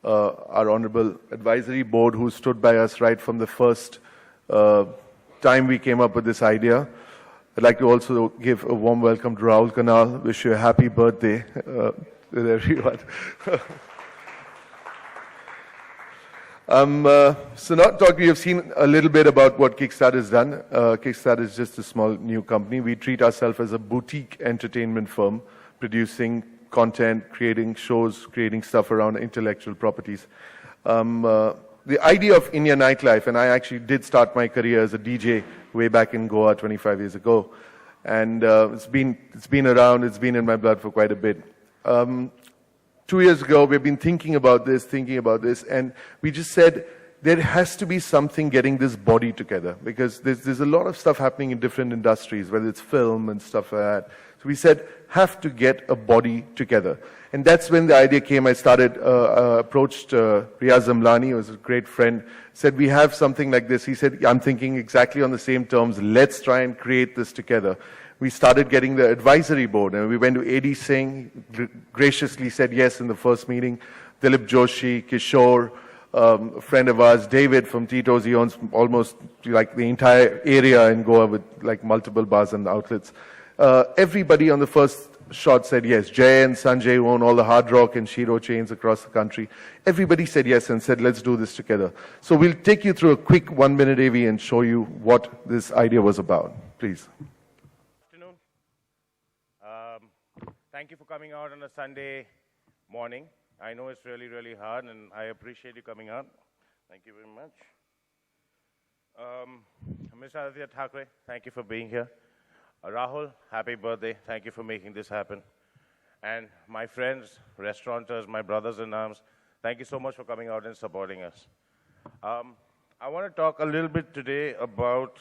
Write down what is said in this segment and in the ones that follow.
our honorable advisory board who stood by us right from the first time we came up with this idea. I'd like to also give a warm welcome to Rahul Kanal. Wish you a happy birthday with everyone. So not talking, you've seen a little bit about what Kickstart has done. Kickstart is just a small new company. We treat ourselves as a boutique entertainment firm, producing content, creating shows, creating stuff around intellectual properties. The idea of India Nightlife, and I actually did start my career as a DJ way back in Goa 25 years ago. And it's been around, it's been in my blood for quite a bit. 2 years ago, we've been thinking about this, and we just said, there has to be something getting this body together, because there's a lot of stuff happening in different industries, whether it's film and stuff like that. So we said, have to get a body together. And that's when the idea came. I approached Riaz Zamlani, who was a great friend, said, we have something like this. He said, I'm thinking exactly on the same terms. Let's try and create this together. We started getting the advisory board, and we went to A.D. Singh, graciously said yes in the first meeting. Dilip Joshi, Kishore, a friend of ours, David from Tito's, he owns almost like the entire area in Goa with like multiple bars and outlets. Everybody on the first shot said yes. Jay and Sanjay, who own all the Hard Rock and Shiro chains across the country, everybody said yes and said, let's do this together. So we'll take you through a quick 1-minute AV and show you what this idea was about. Please. Thank you for coming out on a Sunday morning. I know it's really, really hard, and I appreciate you coming out. Thank you very much. Mr. Aditya Thackeray, thank you for being here. Rahul, happy birthday. Thank you for making this happen. And my friends, restaurateurs, my brothers in arms, thank you so much for coming out and supporting us. I want to talk a little bit today about,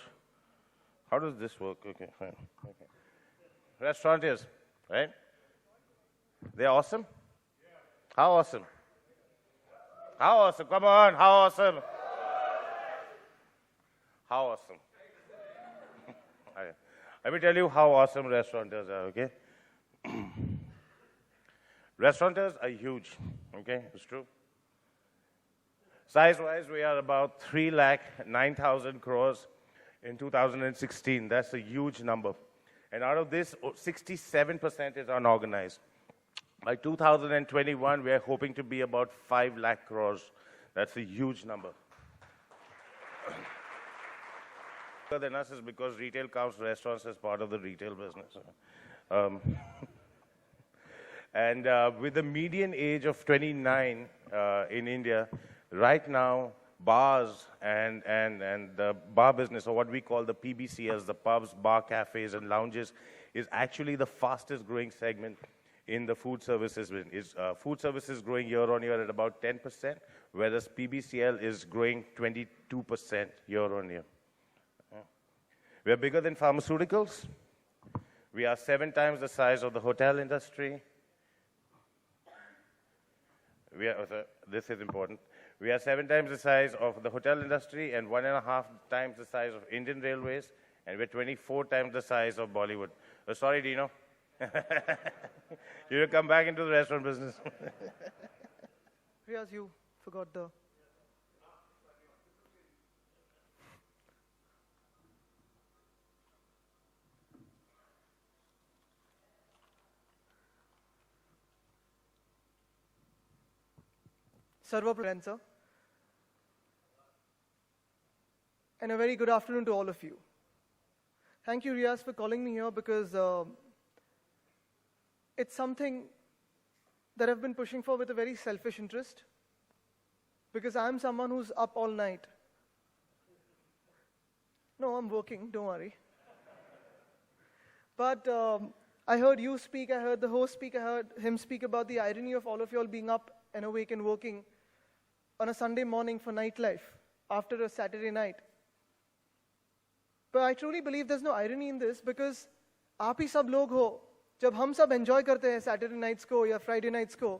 how does this work? Okay, fine. Okay. Restaurateurs, right? They're awesome? How awesome? How awesome? Come on, how awesome? How awesome? Let me tell you how awesome restaurateurs are, okay? Restaurateurs are huge, okay? It's true. Size-wise, we are about 3,09,000 crores in 2016. That's a huge number. And out of this, 67% is unorganized. By 2021, we are hoping to be about 5 lakh crores. That's a huge number. Bigger than us is because retail counts restaurants as part of the retail business. And with the median age of 29 in India, right now, bars and the bar business, or what we call the PBCs, the pubs, bar, cafes, and lounges, is actually the fastest growing segment in the food services. Food services growing year on year at about 10%, whereas PBCL is growing 22% year on year. We are bigger than pharmaceuticals. We are 7 times the size of the hotel industry. This is important. We are 7 times the size of the hotel industry and 1.5 times the size of Indian Railways, and we're 24 times the size of Bollywood. Sorry, Dino. You will come back into the restaurant business. Riaz, you forgot the... Sarva sir. And a very good afternoon to all of you. Thank you, Riaz, for calling me here, because it's something that I've been pushing for with a very selfish interest, because I'm someone who's up all night. No, I'm working, don't worry. But I heard you speak, I heard the host speak, I heard him speak about the irony of all of you all being up and awake and working on a Sunday morning for nightlife after a Saturday night. But I truly believe there's no irony in this, because आप ही सब लोग हो, जब हम सब enjoy करते हैं Saturday nights को या Friday nights को,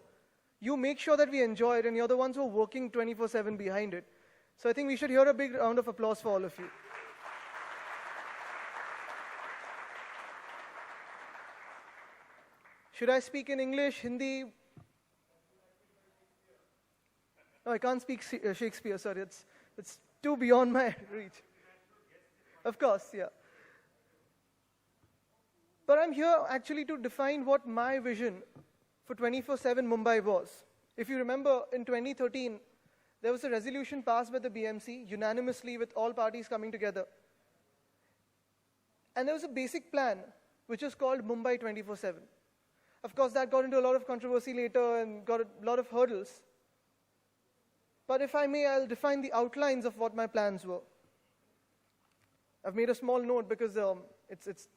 you make sure that we enjoy it, and you're the ones who are working 24/7 behind it. So I think we should hear a big round of applause for all of you. Should I speak in English, Hindi? No, I can't speak Shakespeare, sorry. It's too beyond my reach. Of course, yeah. But I'm here actually to define what my vision for 24/7 Mumbai was. If you remember, in 2013, there was a resolution passed by the BMC, unanimously with all parties coming together. And there was a basic plan, which was called Mumbai 24/7. Of course, that got into a lot of controversy later and got a lot of hurdles. But if I may, I'll define the outlines of what my plans were. I've made a small note because it's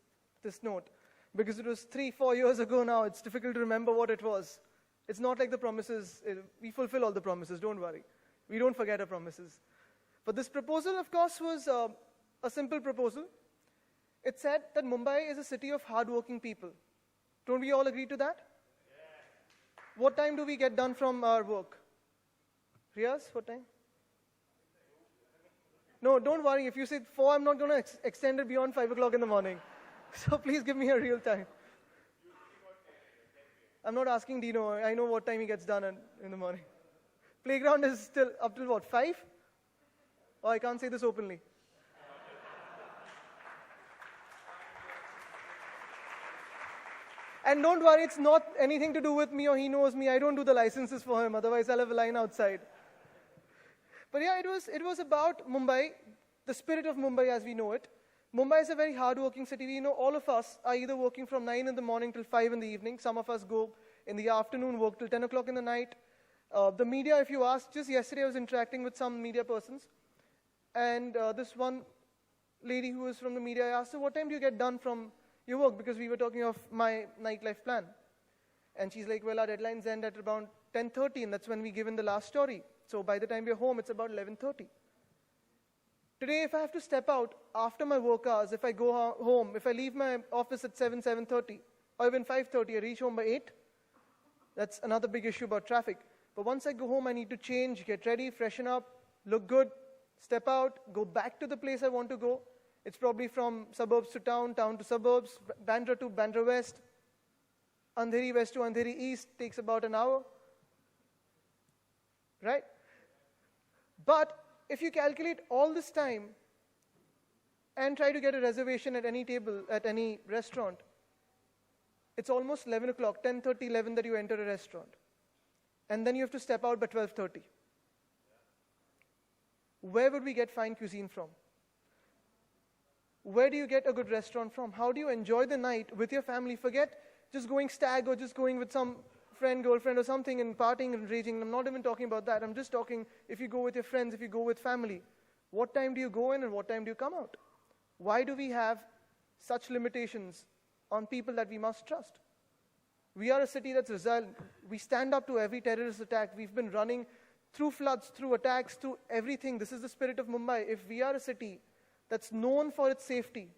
this note. Because it was 3-4 years ago now, it's difficult to remember what it was. It's not like the promises, we fulfill all the promises, don't worry. We don't forget our promises. But this proposal, of course, was a simple proposal. It said that Mumbai is a city of hardworking people. Don't we all agree to that? Yeah. What time do we get done from our work? Riyaz, what time? No, don't worry. If you say 4, I'm not going to extend it beyond 5 o'clock in the morning. So please give me a real time. I'm not asking Dino. I know what time he gets done in the morning. Playground is still up till what, 5? Oh, I can't say this openly. And don't worry, it's not anything to do with me or he knows me. I don't do the licenses for him. Otherwise, I'll have a line outside. But yeah, it was about Mumbai, the spirit of Mumbai as we know it. Mumbai is a very hard-working city. We know all of us are either working from 9 in the morning till 5 in the evening. Some of us go in the afternoon, work till 10 o'clock in the night. The media, if you ask, just yesterday I was interacting with some media persons. And this one lady who was from the media, I asked her, what time do you get done from your work? Because we were talking of my nightlife plan. And she's like, well, our deadlines end at around 10:30, and that's when we give in the last story. So by the time we're home, it's about 11:30. Today, if I have to step out after my work hours, if I go home, if I leave my office at 7:30, or even 5:30, I reach home by 8, that's another big issue about traffic. But once I go home, I need to change, get ready, freshen up, look good, step out, go back to the place I want to go. It's probably from suburbs to town, town to suburbs, Bandra to Bandra West, Andheri West to Andheri East takes about an hour, right? But if you calculate all this time and try to get a reservation at any table, at any restaurant, it's almost 11 o'clock, 10:30, 11 that you enter a restaurant. And then you have to step out by 12:30. Where would we get fine cuisine from? Where do you get a good restaurant from? How do you enjoy the night with your family? Forget just going stag or just going with some friend, girlfriend or something and partying and raging. I'm not even talking about that. I'm just talking if you go with your friends, if you go with family. What time do you go in and what time do you come out? Why do we have such limitations on people that we must trust? We are a city that's resilient. We stand up to every terrorist attack. We've been running through floods, through attacks, through everything. This is the spirit of Mumbai. If we are a city that's known for its safety,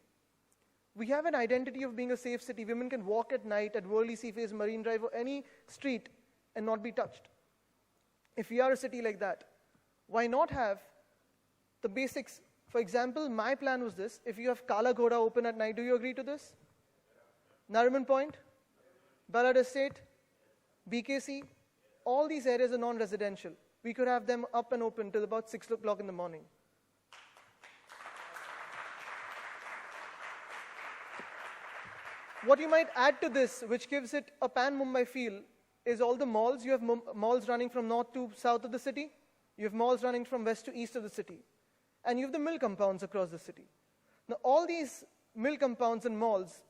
we have an identity of being a safe city. Women can walk at night at Worli Seaface, Marine Drive, or any street and not be touched. If we are a city like that, why not have the basics? For example, my plan was this. If you have Kala Ghoda open at night, do you agree to this? Nariman Point, Ballard Estate, BKC, all these areas are non-residential. We could have them up and open till about 6 o'clock in the morning. What you might add to this, which gives it a pan-Mumbai feel, is all the malls. You have malls running from north to south of the city. You have malls running from west to east of the city. And you have the mill compounds across the city. Now, all these mill compounds and malls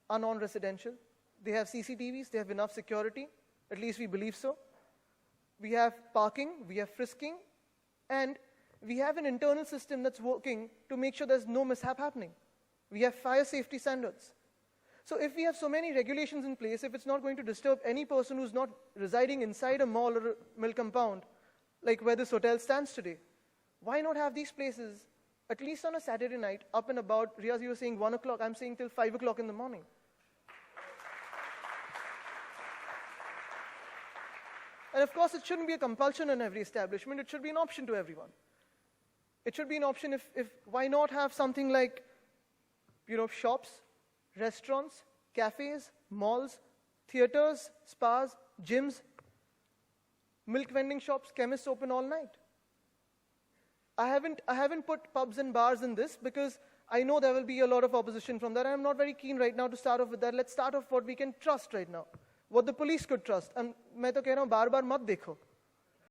are non-residential. They have CCTVs, they have enough security, at least we believe so. We have parking, we have frisking, and we have an internal system that's working to make sure there's no mishap happening. We have fire safety standards. So if we have so many regulations in place, if it's not going to disturb any person who's not residing inside a mall or a mill compound, like where this hotel stands today, why not have these places, at least on a Saturday night, up and about? Riyaz, you were saying 1 o'clock, I'm saying till 5 o'clock in the morning. And of course, it shouldn't be a compulsion on every establishment. It should be an option to everyone. It should be an option if why not have something like, shops, restaurants, cafes, malls, theaters, spas, gyms. milk vending shops, chemists open all night. I haven't put pubs and bars in this because I know there will be a lot of opposition from that. I'm not very keen right now to start off with that. Let's start off what we can trust right now, what the police could trust. And मैं तो कह रहा हूँ बार-बार मत देखो.